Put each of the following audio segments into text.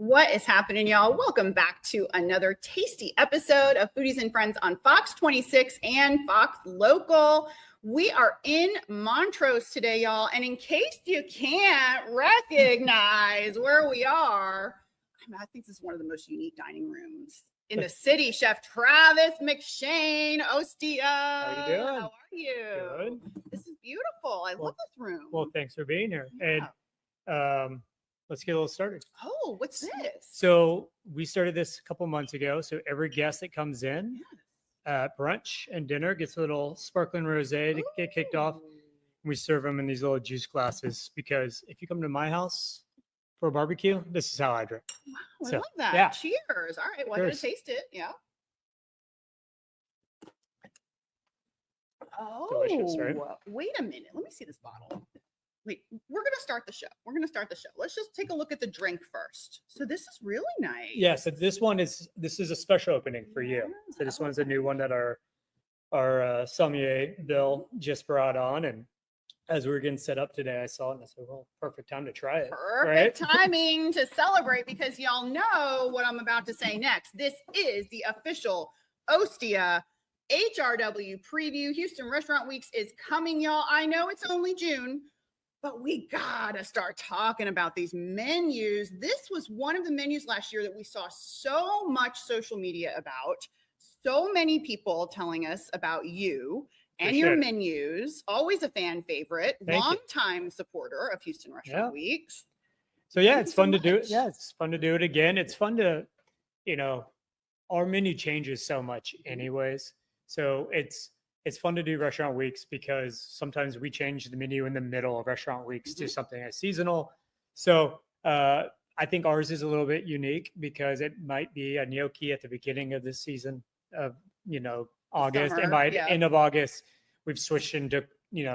What is happening, y'all? Welcome back to another tasty episode of Foodies and Friends on Fox 26 and Fox Local. We are in Montrose today, y'all. And in case you can't recognize where we are, I think this is one of the most unique dining rooms in the city. Chef Travis McShane, Ostia. How you doing? How are you? Good. This is beautiful. I love this room. Well, thanks for being here. Yeah. And let's get a little started. Oh, what's this? So we started this a couple months ago. So every guest that comes in at brunch and dinner gets a little sparkling rosé to get kicked off. We serve them in these little juice glasses because if you come to my house for a barbecue, this is how I drink. Wow, I So, love that. yeah. Cheers. All right, well, I'm going to taste it. Yeah. Oh, Delicious, right? Wait a minute. Let me see this bottle. Wait, we're going to start the show. Let's just take a look at the drink first. So this is really nice. Yeah. So this is a special opening for you. So this one's a new one that our sommelier Bill just brought on, and as we were getting set up today, I saw it and I said, well, perfect time to try it. Perfect timing to celebrate, because y'all know what I'm about to say next. This is the official Ostia HRW preview. Houston Restaurant Weeks is coming, y'all. I know it's only June, but we gotta start talking about these menus. This was one of the menus last year that we saw so much social media about. So many people telling us about you and your menus. Always a fan favorite, long-time supporter of Houston Restaurant Weeks. So yeah, it's fun to do it. Yeah, it's fun to do it again. It's fun to, our menu changes so much anyways. So it's fun to do Restaurant Weeks because sometimes we change the menu in the middle of Restaurant Weeks to something as seasonal. So I think ours is a little bit unique because it might be a gnocchi at the beginning of the season of, August. Summer, and by the end of August, we've switched into,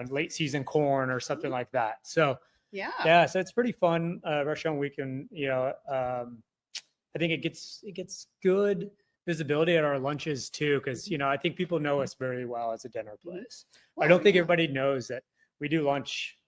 late season corn or something like that. So yeah, so it's pretty fun Restaurant Week. And, I think it gets good visibility at our lunches too, because I think people know us very well as a dinner place. I don't think everybody knows that we do lunch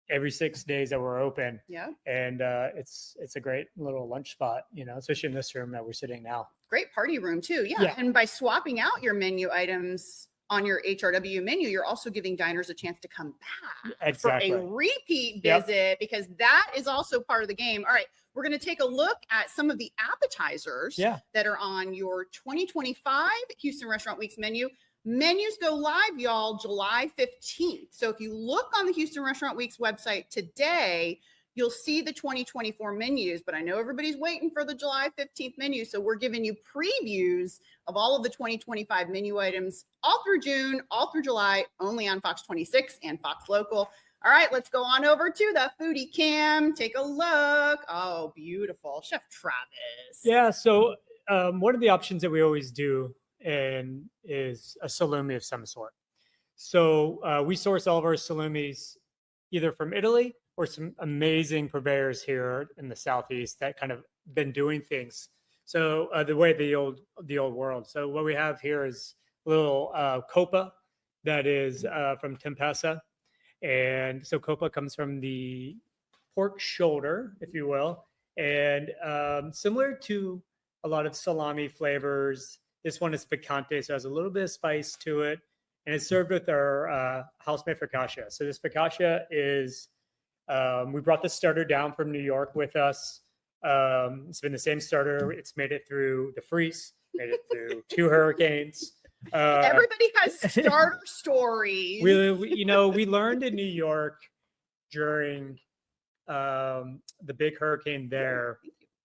every 6 days that we're open. Yeah. And it's a great little lunch spot, especially in this room that we're sitting now. Great party room too. Yeah. And by swapping out your menu items on your HRW menu, you're also giving diners a chance to come back for a repeat visit, because that is also part of the game. All right, we're going to take a look at some of the appetizers that are on your 2025 Houston Restaurant Weeks menu. Menus go live, y'all, July 15th. So if you look on the Houston Restaurant Weeks website today, you'll see the 2024 menus, but I know everybody's waiting for the July 15th menu. So we're giving you previews of all of the 2025 menu items all through June, all through July, only on Fox 26 and Fox Local. All right, let's go on over to the foodie cam. Take a look. Oh, beautiful. Chef Travis. Yeah, so one of the options that we always do is a salumi of some sort. So we source all of our salumis either from Italy or some amazing purveyors here in the Southeast that kind of been doing things. So the way the old world. So what we have here is a little copa that is from Tempesa. And so copa comes from the pork shoulder, if you will. And similar to a lot of salami flavors, this one is picante, so it has a little bit of spice to it. And it's served with our house-made focaccia. So this focaccia is, we brought the starter down from New York with us. It's been the same starter. It's made it through the freeze, made it through 2 hurricanes. Everybody has starter stories. We learned in New York during the big hurricane there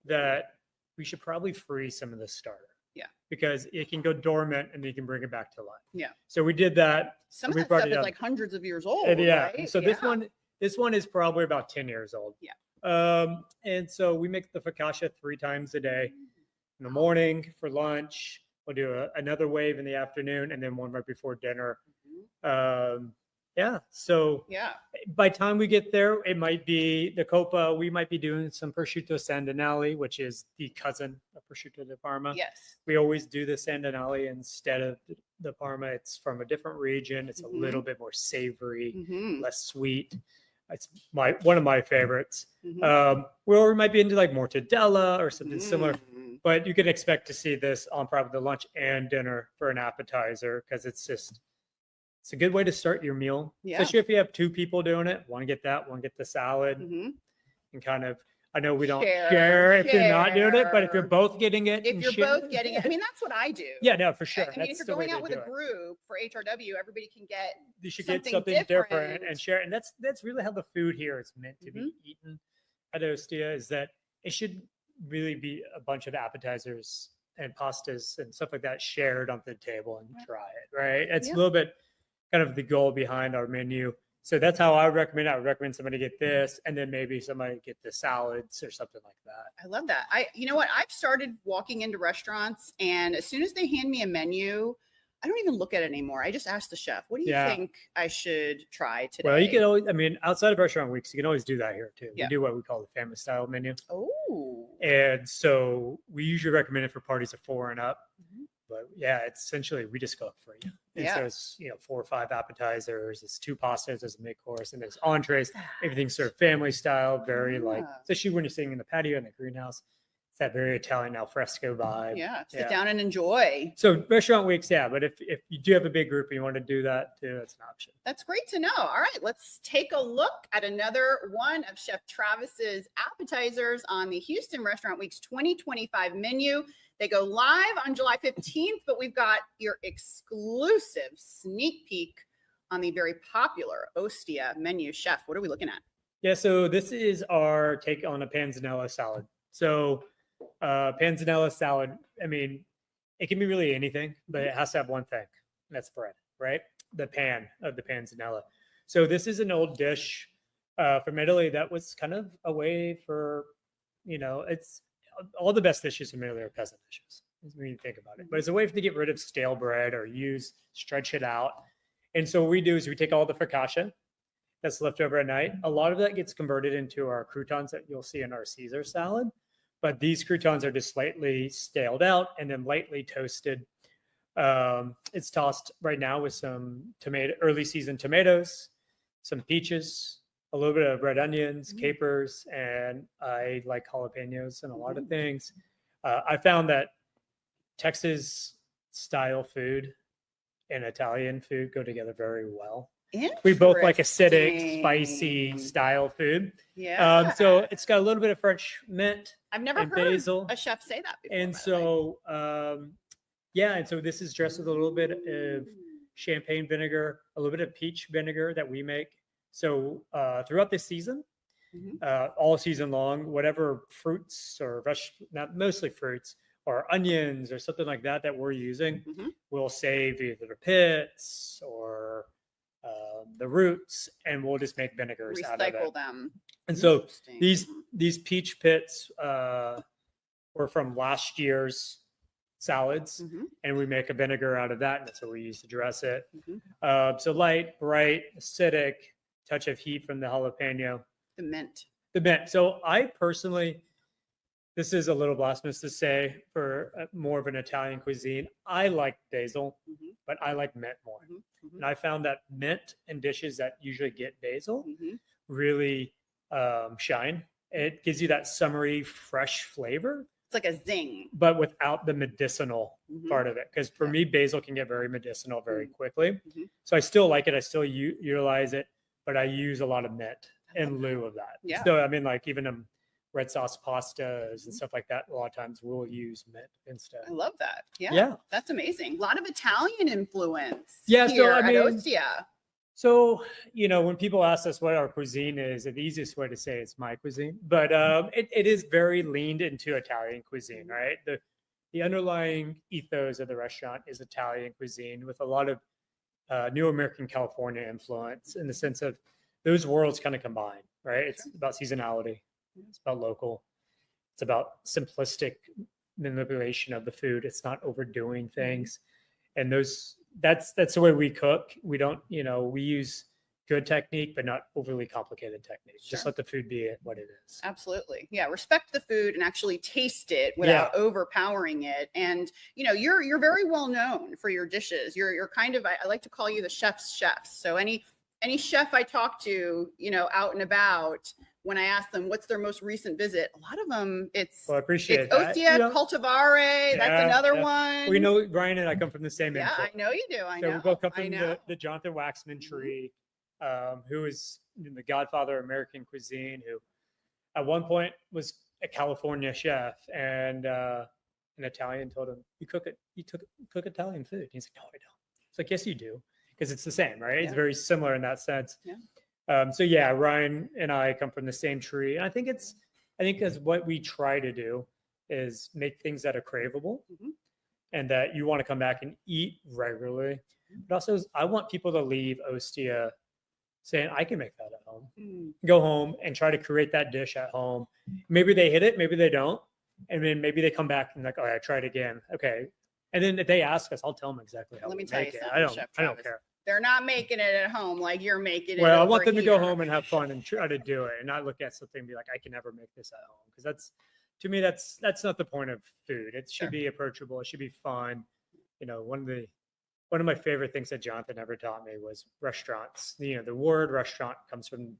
that we should probably freeze some of the starter. Yeah. Because it can go dormant and you can bring it back to life. Yeah. So we did that. Some of that stuff is like hundreds of years old. Right? So this one is probably about 10 years old. Yeah. And so we make the focaccia 3 times a day. In the morning for lunch, we'll do another wave in the afternoon, and then one right before dinner. So by the time we get there, it might be the copa. We might be doing some prosciutto sandinelli, which is the cousin of prosciutto di Parma. Yes. We always do the sandinelli instead of the Parma. It's from a different region. It's a little bit more savory, less sweet. It's one of my favorites. Or we might be into like mortadella or something similar, but you can expect to see this on probably the lunch and dinner for an appetizer because it's a good way to start your meal, especially if you have 2 people doing it. One get that, one get the salad, and kind of. I know we don't share if you're not doing it, but if you're both getting it, if you're both getting it, I mean, that's what I do. Yeah, no, for sure. I mean, if you're going out with a group for HRW, everybody can get. You should get something different and share. And that's really how the food here is meant to be eaten at Ostia. Is that it should really be a bunch of appetizers and pastas and stuff like that shared on the table and try it. Right? It's a little bit kind of the goal behind our menu. So that's how I would recommend. I would recommend somebody get this, and then maybe somebody get the salads or something like that. I love that. You know what? I've started walking into restaurants, and as soon as they hand me a menu, I don't even look at it anymore. I just ask the chef, "What do you think I should try today?" Well, you can always. I mean, outside of restaurant weeks, you can always do that here too. We do what we call the family style menu. Oh. And so we usually recommend it for parties of 4 and up. But yeah, it's essentially we just cook for you. And so it's 4 or 5 appetizers, it's 2 pastas, there's a mid course, and there's entrees. Everything's sort of family style, very like, especially when you're sitting in the patio in the greenhouse. It's that very Italian al fresco vibe. Sit down and enjoy. So restaurant weeks, but if you do have a big group and you want to do that too, that's an option. That's great to know. All right, let's take a look at another one of Chef Travis's appetizers on the Houston Restaurant Week's 2025 menu. They go live on July 15th, but we've got your exclusive sneak peek on the very popular Ostia menu. Chef, what are we looking at? Yeah, so this is our take on a panzanella salad. So panzanella salad, I mean, it can be really anything, but it has to have one thing, and that's bread, right? The pan of the panzanella. So this is an old dish from Italy that was kind of a way for, it's all the best dishes from Italy are peasant dishes when you think about it. But it's a way to get rid of stale bread or stretch it out. And so what we do is we take all the focaccia that's left over at night. A lot of that gets converted into our croutons that you'll see in our Caesar salad. But these croutons are just slightly staled out and then lightly toasted. It's tossed right now with some early season tomatoes, some peaches, a little bit of red onions, capers, and I like jalapenos and a lot of things. I found that Texas style food and Italian food go together very well. We both like acidic, spicy style food. So it's got a little bit of French mint. I've never heard basil. A chef say that before. And so, and so this is dressed with a little bit of champagne vinegar, a little bit of peach vinegar that we make. So throughout this season, all season long, whatever fruits or mostly fruits or onions or something like that we're using, we'll save either the pits or the roots, and we'll just make vinegars out of it. Recycle them. And so these peach pits were from last year's salads, and we make a vinegar out of that, and that's what we use to dress it. So light, bright, acidic, touch of heat from the jalapeno. The mint. So I personally, this is a little blasphemous to say for more of an Italian cuisine. I like basil, but I like mint more. And I found that mint in dishes that usually get basil really shine. It gives you that summery, fresh flavor. It's like a zing. But without the medicinal part of it. Because for me, basil can get very medicinal very quickly. So I still like it. I still utilize it. But I use a lot of mint in lieu of that. So I mean, like even red sauce pastas and stuff like that, a lot of times we'll use mint instead. I love that. Yeah. That's amazing. A lot of Italian influence here at Ostia. So, when people ask us what our cuisine is, the easiest way to say it's my cuisine, but it is very leaned into Italian cuisine, right? The underlying ethos of the restaurant is Italian cuisine with a lot of New American California influence in the sense of those worlds kind of combine, right? It's about seasonality. It's about local. It's about simplistic manipulation of the food. It's not overdoing things. And that's the way we cook. We don't, we use good technique, but not overly complicated technique. Just let the food be what it is. Absolutely. Yeah. Respect the food and actually taste it without overpowering it. And, you're very well known for your dishes. You're kind of, I like to call you the chef's chefs. So any any chef I talk to, out and about, when I ask them what's their most recent visit, a lot of them, it's Ostia, Cultivare. That's another one. We know Brian and I come from the same Yeah, intro. I know you do. I know. We both come from the Jonathan Waxman tree, who is the godfather of American cuisine, who at one point was a California chef, and an Italian told him, you cook Italian food. He's like, no, I don't. It's like, yes, you do. Because it's the same, right? Yeah. It's very similar in that sense. Yeah. So yeah, Ryan and I come from the same tree. And I think as what we try to do is make things that are craveable and that you want to come back and eat regularly. But also I want people to leave Ostia saying, I can make that at home. Go home and try to create that dish at home. Maybe they hit it, maybe they don't. And then maybe they come back and like, all right, try it again. Okay. And then if they ask us, I'll tell them exactly how. Let me tell you something, I don't care. They're not making it at home like you're making it. Well, I want them to go home and have fun and try to do it, and not look at something and be like, I can never make this at home. Because to me, that's not the point of food. It should be approachable. It should be fun. One of my favorite things that Jonathan ever taught me was restaurants. The word restaurant comes from,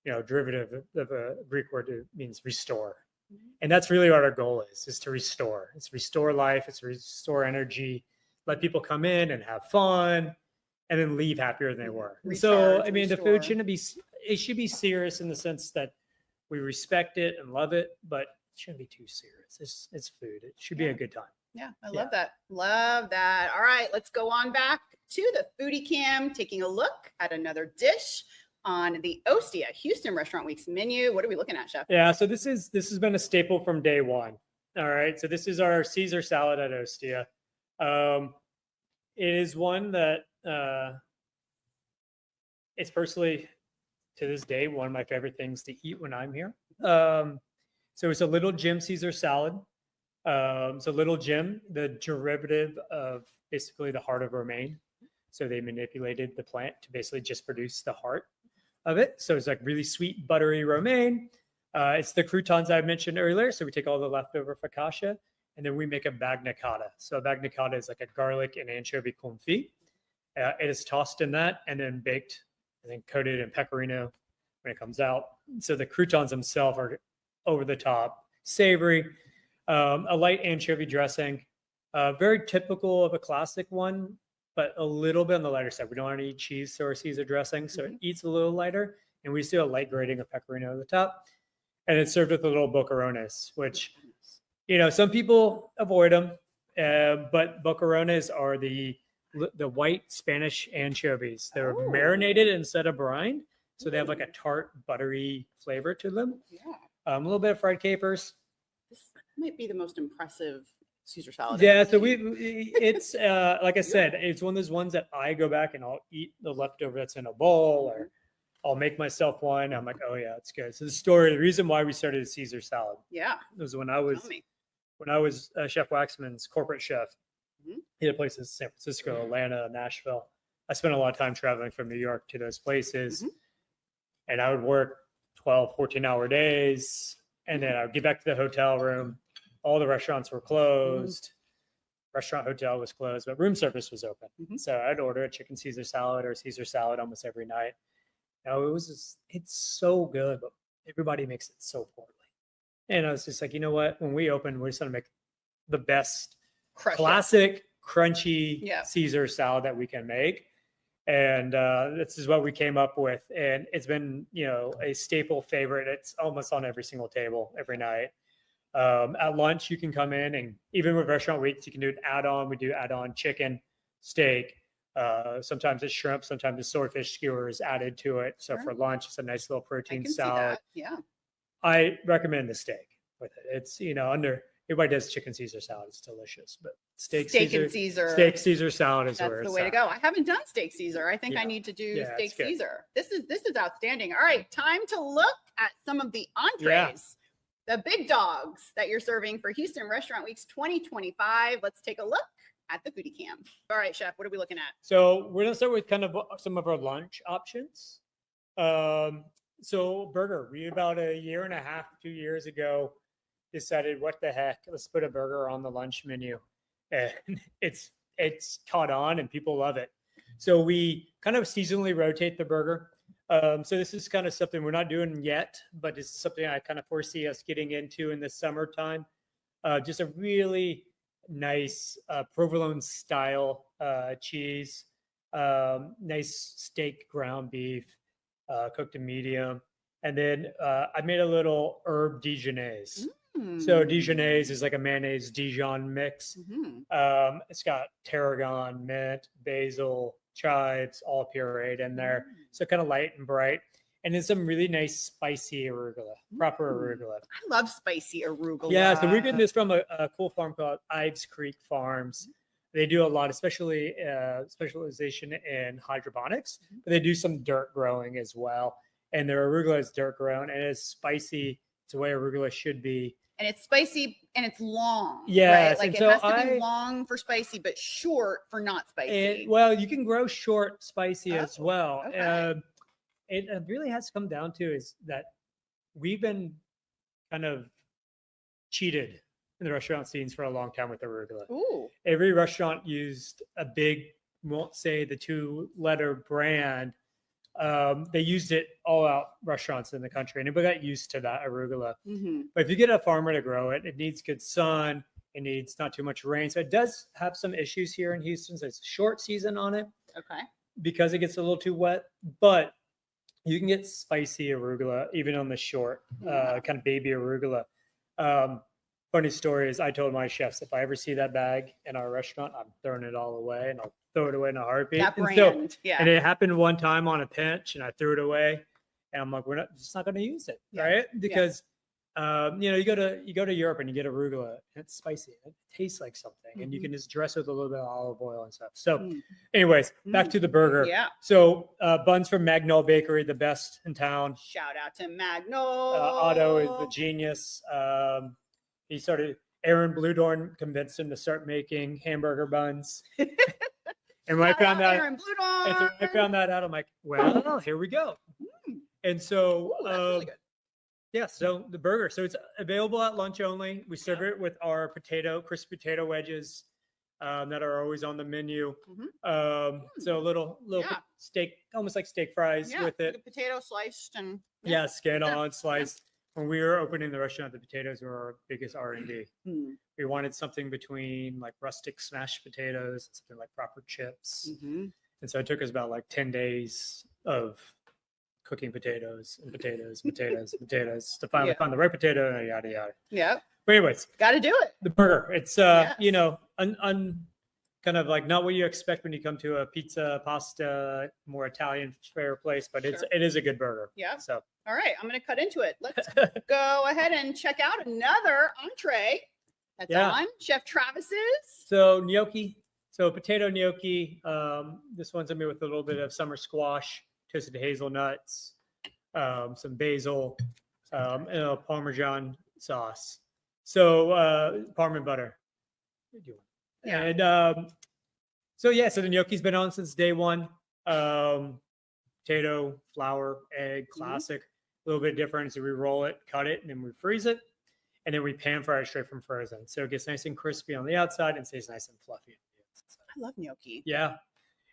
derivative of a Greek word that means restore. And that's really what our goal is to restore. It's restore life. It's restore energy. Let people come in and have fun and then leave happier than they were. So, the food it should be serious in the sense that we respect it and love it, but it shouldn't be too serious. It's food. It should be a good time. Yeah, I love that. Love that. All right, let's go on back to the Foodie Cam, taking a look at another dish on the Ostia Houston Restaurant Week's menu. What are we looking at, Chef? Yeah, so this has been a staple from day one. All right, so this is our Caesar salad at Ostia. It is one that it's personally, to this day, one of my favorite things to eat when I'm here. So it's a Little Jim Caesar salad. So Little Jim, the derivative of basically the heart of romaine. So they manipulated the plant to basically just produce the heart of it. So it's like really sweet, buttery romaine. It's the croutons I mentioned earlier. So we take all the leftover focaccia and then we make a bagnacotta. So a bagnacotta is like a garlic and anchovy confit. It is tossed in that and then baked and then coated in pecorino when it comes out. So the croutons themselves are over the top, savory, a light anchovy dressing, very typical of a classic one, but a little bit on the lighter side. We don't want to eat cheese or Caesar dressing, so it eats a little lighter. And we just do a light grating of pecorino at the top. And it's served with a little boquerones, which, some people avoid them, but boquerones are the white Spanish anchovies. They're marinated instead of brined, so they have like a tart, buttery flavor to them. Yeah. A little bit of fried capers. This might be the most impressive Caesar salad. Yeah, so it's like I said, it's one of those ones that I go back and I'll eat the leftover that's in a bowl, or I'll make myself one. I'm like, oh yeah, it's good. So the reason why we started a Caesar salad, was when I was Chef Waxman's corporate chef. He had places in San Francisco, Atlanta, Nashville. I spent a lot of time traveling from New York to those places, and I would work 12, 14-hour days, and then I would get back to the hotel room. All the restaurants were closed. Restaurant hotel was closed, but room service was open. So I'd order a chicken Caesar salad or Caesar salad almost every night. It's so good, but everybody makes it so poorly. And I was just like, you know what? When we open, we're just going to make the best classic crunchy Caesar salad that we can make. And this is what we came up with. And it's been, a staple favorite. It's almost on every single table every night. At lunch, you can come in, and even with restaurant weeks, you can do an add-on. We do add-on chicken, steak. Sometimes it's shrimp, sometimes it's swordfish skewers added to it. So for lunch, it's a nice little protein salad. Yeah. I recommend the steak with it. It's, everybody does chicken Caesar salad. It's delicious, but steak Caesar salad is where it's the way to go. I haven't done steak Caesar. I think I need to do steak Caesar. This is outstanding. All right, time to look at some of the entrees. The big dogs that you're serving for Houston Restaurant Weeks 2025. Let's take a look at the Foodie Cam. All right, Chef, what are we looking at? So we're going to start with kind of some of our lunch options. So burger, we about a year and a half, 2 years ago, decided, what the heck, let's put a burger on the lunch menu. And it's caught on and people love it. So we kind of seasonally rotate the burger. So this is kind of something we're not doing yet, but it's something I kind of foresee us getting into in the summertime. Just a really nice provolone style cheese, nice steak ground beef, cooked to medium. And then I made a little herb Dijonaise. So Dijonaise is like a mayonnaise Dijon mix. It's got tarragon, mint, basil, chives, all pureed in there. So kind of light and bright. And then some really nice spicy arugula, proper arugula. I love spicy arugula. Yeah, so we're getting this from a cool farm called Ives Creek Farms. They do a lot, especially specialization in hydroponics, but they do some dirt growing as well. And their arugula is dirt grown and it's spicy. It's the way arugula should be. And it's spicy and it's long. Yes. Right? Like it has to be long for spicy, but short for not spicy. Well, you can grow short spicy as well. Okay. It really has come down to is that we've been kind of cheated in the restaurant scenes for a long time with arugula. Ooh. Every restaurant used a big, won't say the 2-letter brand. They used it all out restaurants in the country, and everybody got used to that arugula. But if you get a farmer to grow it, it needs good sun. It needs not too much rain. So it does have some issues here in Houston. So it's a short season on it. Okay. Because it gets a little too wet, but you can get spicy arugula even on the short kind of baby arugula. Funny story is I told my chefs, if I ever see that bag in our restaurant, I'm throwing it all away and I'll throw it away in a heartbeat. That brand, and it happened one time on a pinch and I threw it away and I'm like, we're just not going to use it. Right. Because, you go to Europe and you get arugula and it's spicy. It tastes like something and you can just dress it with a little bit of olive oil and stuff. So anyways, back to the burger. Yeah. So buns from Magnol Bakery, the best in town. Shout out to Magnol. Otto is the genius. Aaron Bludorn convinced him to start making hamburger buns. And when I found that out, I'm like, well, here we go. And so, that's really good. Yeah, so the burger. So it's available at lunch only. We serve it with our crisp potato wedges that are always on the menu. So a little steak, almost like steak fries with it. Potato sliced and skin on, sliced. When we were opening the restaurant, the potatoes were our biggest R&D. We wanted something between like rustic smashed potatoes, something like proper chips. And so it took us about like 10 days of cooking potatoes and potatoes to finally find the right potato and yada yada. Yeah. But anyways, got to do it. The burger. It's kind of like not what you expect when you come to a pizza, pasta, more Italian fare place, but it is a good burger. Yeah. So all right, I'm going to cut into it. Let's go ahead and check out another entree that's on Chef Travis's. So gnocchi. So potato gnocchi. This one's made with a little bit of summer squash, toasted hazelnuts, some basil, and a Parmesan sauce. So Parmesan butter. And so the gnocchi's been on since day one. Potato, flour, egg, classic. A little bit different. So we roll it, cut it, and then we freeze it. And then we pan fry it straight from frozen. So it gets nice and crispy on the outside and stays nice and fluffy. I love gnocchi. Yeah.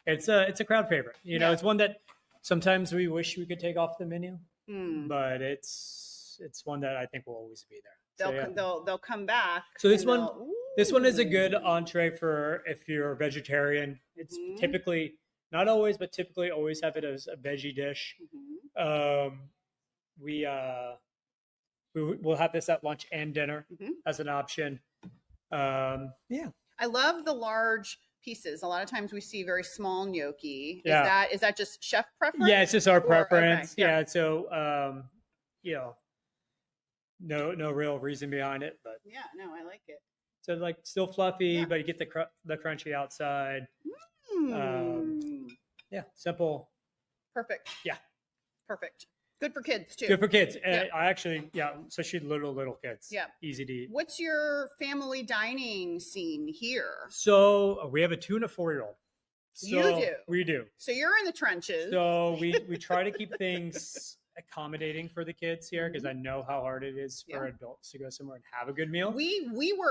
It's a crowd favorite. It's one that sometimes we wish we could take off the menu, but it's one that I think will always be there. They'll come back. So this one is a good entree for if you're a vegetarian. It's typically, not always, but typically always have it as a veggie dish. We'll have this at lunch and dinner as an option. I love the large pieces. A lot of times we see very small gnocchi. Is that just chef preference? Yeah, it's just our preference. Okay. Yeah. So no real reason behind it, but I like it. So like still fluffy, but you get the crunchy outside. Simple. Perfect. Yeah. Perfect. Good for kids too. Good for kids. I actually, especially little kids. Yeah. Easy to eat. What's your family dining scene here? So we have a 2 and a 4-year-old. So you do. We do. So you're in the trenches. So we try to keep things accommodating for the kids here because I know how hard it is for adults to go somewhere and have a good meal.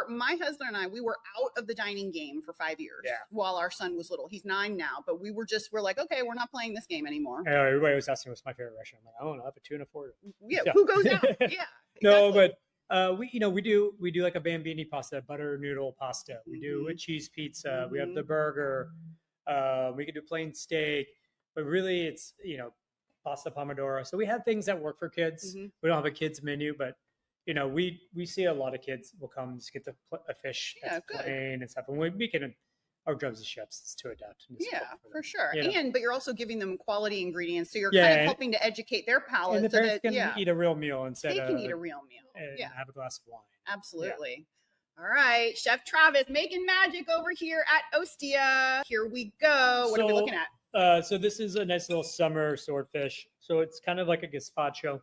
My husband and I, we were out of the dining game for 5 years while our son was little. He's 9 now, but we're like, okay, we're not playing this game anymore. Everybody was asking what's my favorite restaurant. I'm like, I don't know, have a tuna for it. Yeah, who goes out? Yeah, exactly. No, but we do like a bambini pasta, butter noodle pasta. We do a cheese pizza. We have the burger. We can do plain steak, but really it's pasta pomodoro. So we have things that work for kids. We don't have a kids menu, but we see a lot of kids will come just get a fish that's plain and stuff, and we can. Our jobs as chefs is to adapt. For sure. But you're also giving them quality ingredients, so you're kind of helping to educate their palate. And the parents can eat a real meal instead of eat a real meal. And have a glass of wine. Absolutely. Yeah. All right, Chef Travis, making magic over here at Ostia. Here we go. What are we looking at? So this is a nice little summer swordfish. So it's kind of like a gazpacho.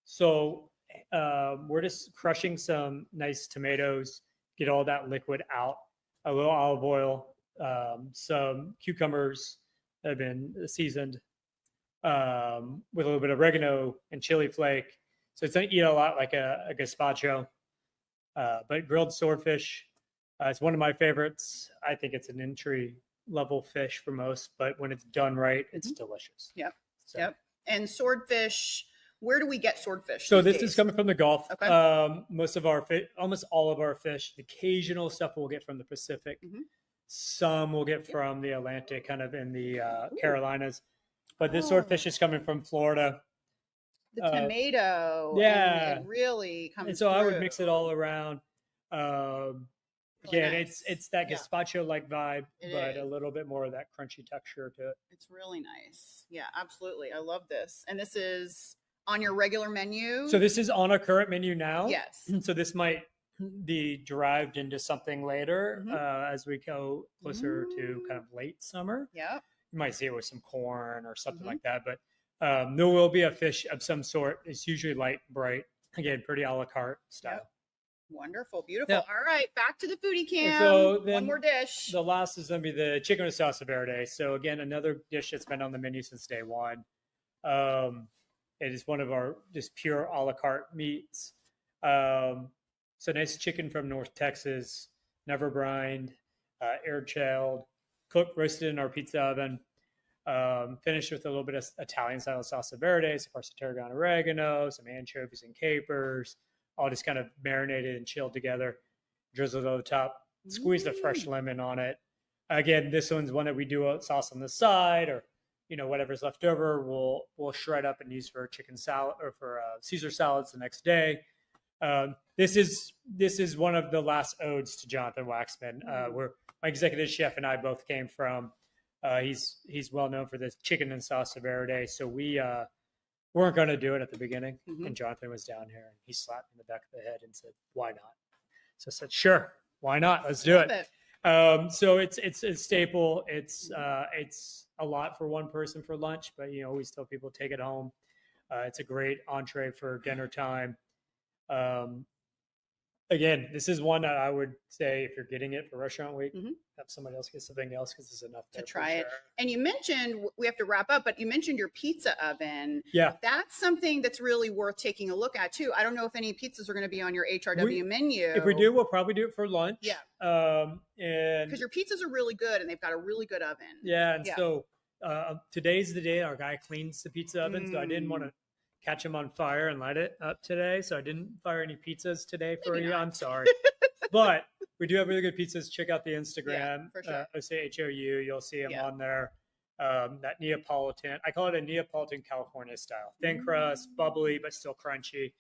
So we're just crushing some nice tomatoes, get all that liquid out, a little olive oil, some cucumbers that have been seasoned with a little bit of oregano and chili flake. So it's going to eat a lot like a gazpacho, but grilled swordfish. It's one of my favorites. I think it's an entry level fish for most, but when it's done right, it's delicious. Yep. And swordfish, where do we get swordfish? So this is coming from the Gulf. Okay. Most of our fish, almost all of our fish, the occasional stuff we'll get from the Pacific. Some we'll get from the Atlantic, kind of in the Carolinas. But this swordfish is coming from Florida. The tomato. Yeah. It really comes And so through. I would mix it all around. Again, nice. it's that gazpacho-like vibe, but a little bit more of that crunchy texture to it. It's really nice. Yeah, absolutely. I love this. And this is on your regular menu? So this is on a current menu now. Yes. So this might be derived into something later as we go closer to kind of late summer. Yeah. You might see it with some corn or something like that. But there will be a fish of some sort. It's usually light, bright. Again, pretty a la carte style. Yep. Wonderful. Beautiful. Yep. All right. Back to the foodie cam. So then one more dish. The last is going to be the chicken with salsa verde. So again, another dish that's been on the menu since day one. It is one of our just pure a la carte meats. So nice chicken from North Texas, never brined, air chilled, cooked, roasted in our pizza oven. Finished with a little bit of Italian style salsa verde, some parsley, tarragon, oregano, some anchovies and capers, all just kind of marinated and chilled together. Drizzled over the top, squeezed a fresh lemon on it. Again, this one's one that we do a sauce on the side, or whatever's left over, we'll shred up and use for chicken salad or for Caesar salads the next day. This is one of the last odes to Jonathan Waxman. Where my executive chef and I both came from. He's well known for this chicken and salsa verde. So we weren't going to do it at the beginning, and Jonathan was down here and he slapped me in the back of the head and said, "Why not?" So I said, "Sure, why not? Let's do it." So it's a staple. It's a lot for one person for lunch, but we still people take it home. It's a great entree for dinner time. Again, this is one that I would say if you're getting it for restaurant week, have somebody else get something else because there's enough to try it. And you mentioned, we have to wrap up, but you mentioned your pizza oven. Yeah. That's something that's really worth taking a look at too. I don't know if any pizzas are going to be on your HRW menu. If we do, we'll probably do it for lunch. Yeah. And because your pizzas are really good and they've got a really good oven. Yeah. And so today's the day our guy cleans the pizza oven. So I didn't want to catch them on fire and light it up today. So I didn't fire any pizzas today for you. I'm sorry. But we do have really good pizzas. Check out the Instagram. For sure. HRW. You'll see them on there. That Neapolitan, I call it a Neapolitan California style. Thin crust, bubbly, but still crunchy.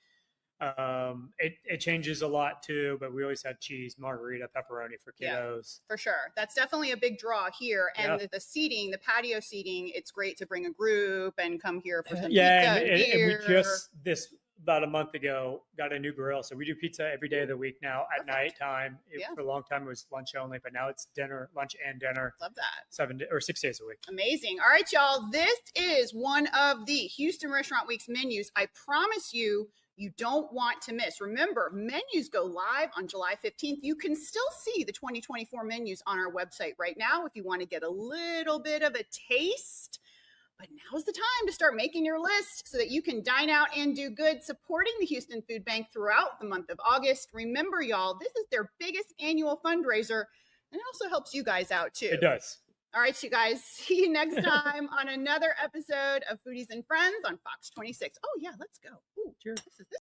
It changes a lot too, but we always have cheese, margarita, pepperoni for kiddos. For sure. That's definitely a big draw here. And the seating, the patio seating, it's great to bring a group and come here for some pizza. And we just about a month ago got a new grill. So we do pizza every day of the week now at nighttime. For a long time it was lunch only, but now it's dinner, lunch and dinner. Love that. 6 days a week. Amazing. All right, y'all. This is one of the Houston Restaurant Week's menus. I promise you don't want to miss. Remember, menus go live on July 15th. You can still see the 2024 menus on our website right now if you want to get a little bit of a taste. But now's the time to start making your list so that you can dine out and do good, supporting the Houston Food Bank throughout the month of August. Remember, y'all, this is their biggest annual fundraiser, and it also helps you guys out too. It does. All right, you guys, see you next time on another episode of Foodies and Friends on Fox 26. Oh yeah, let's go. Ooh, cheers. This is